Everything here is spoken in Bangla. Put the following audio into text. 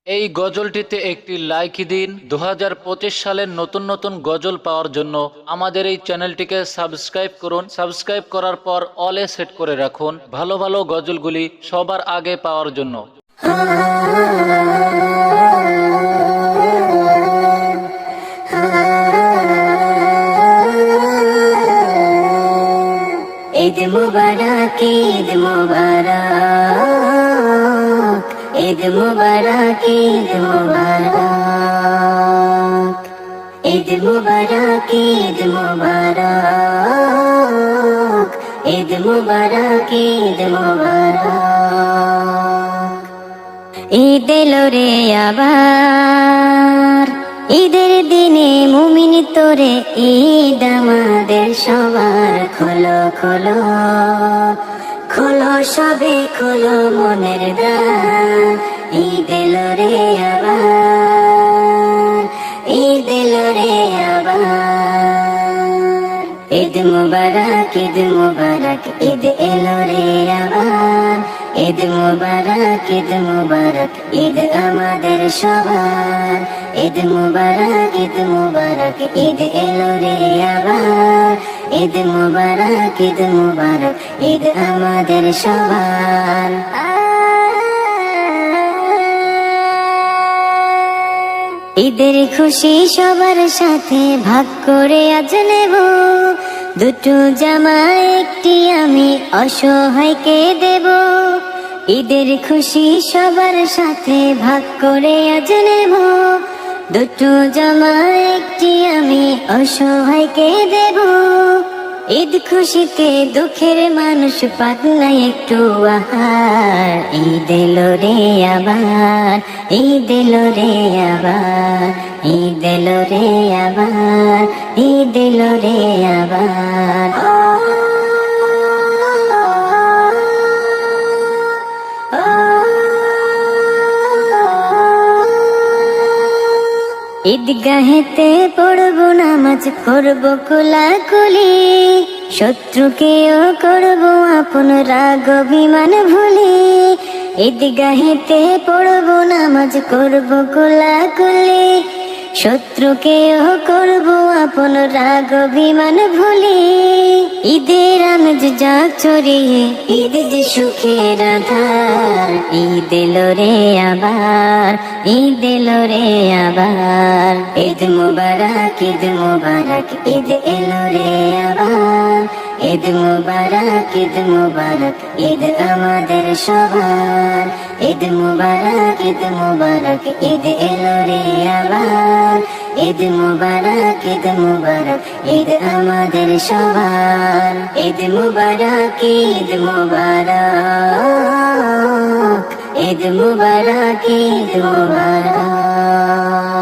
এই গজলটিতে একটি লাইক দিন। 2025 সালের নতুন নতুন গজল পাওয়ার জন্য আমাদের এই চ্যানেলটিকে সাবস্ক্রাইব করুন। সাবস্ক্রাইব করার পর অলে সেট করে রাখুন ভালো ভালো গজলগুলি সবার আগে পাওয়ার জন্য। ঈদ মুবারক, ঈদ মুবারক, ঈদ মুবারক, ঈদ মুবারক, ঈদ মুবারক, ঈদ মুবারক, ঈদ মুবারক, ঈদ মুবারক। ঈদ এলো রে আবার, ঈদের দিনে মুমিন তোরে ঈদ আমাদের সবার। খোলো খোলো খোলো সবে খোলো মনের দ্বার, ঈদ এলো রে আবার, ঈদ এলো রে আবার। ঈদ মুবারক, ঈদ মুবারক, ঈদ এলো রে আবার। ঈদ মুবারক, ঈদ মুবারক, ঈদ আমাদের সবার। ঈদ মুবারক, ঈদ মুবারক, ঈদ এলো রে আবার। ঈদ মুবারক, ঈদ মুবারক, ঈদ আমাদের সবার। ঈদের খুশি সবার সাথে ভাগ করে আজ নেব, দুটো জামা একটি আমি অসহায়কে দেব। ঈদের খুশি সবার সাথে ভাগ করে আজ নেব, দুটো জামা একটি আমি অসহায়কে দেব। ঈদ খুশিতে দুঃখের মানুষ পাক না একটু আহার। ঈদ এলো রে আবার, ঈদ এলো রে আবার, ঈদ এলো রে আবার, ঈদ এলো রে আবার। ঈদগাহেতে পড়বো নামাজ, করবো কোলাকুলি, শত্রুকেও করবো আপন, রাগ অভিমান ভুলি। ঈদগাহেতে পড়বো নামাজ, করবো কোলাকুলি, শত্রুকেও করবো আপন, রাগ অভিমান ভুলি। ঈদের আমেজ যাক ছড়িয়ে, ঈদ যে সুখের আধার। ঈদ এলো রে আবার, ঈদ এলো রে আবার। ঈদ মুবারক, ঈদ মুবারক, ঈদ এলো রে আবার। ঈদ মুবারক, ঈদ মুবারক, ঈদ আমাদের সবার। ঈদ মুবারক, ঈদ মুবারক, ঈদ এলো রে আবার। ঈদ মুবারক, ঈদ মুবারক, ঈদ আমাদের সবার। ঈদ মুবারক, ঈদ মুবারক, ঈদ মুবারক, ঈদ মুবারক।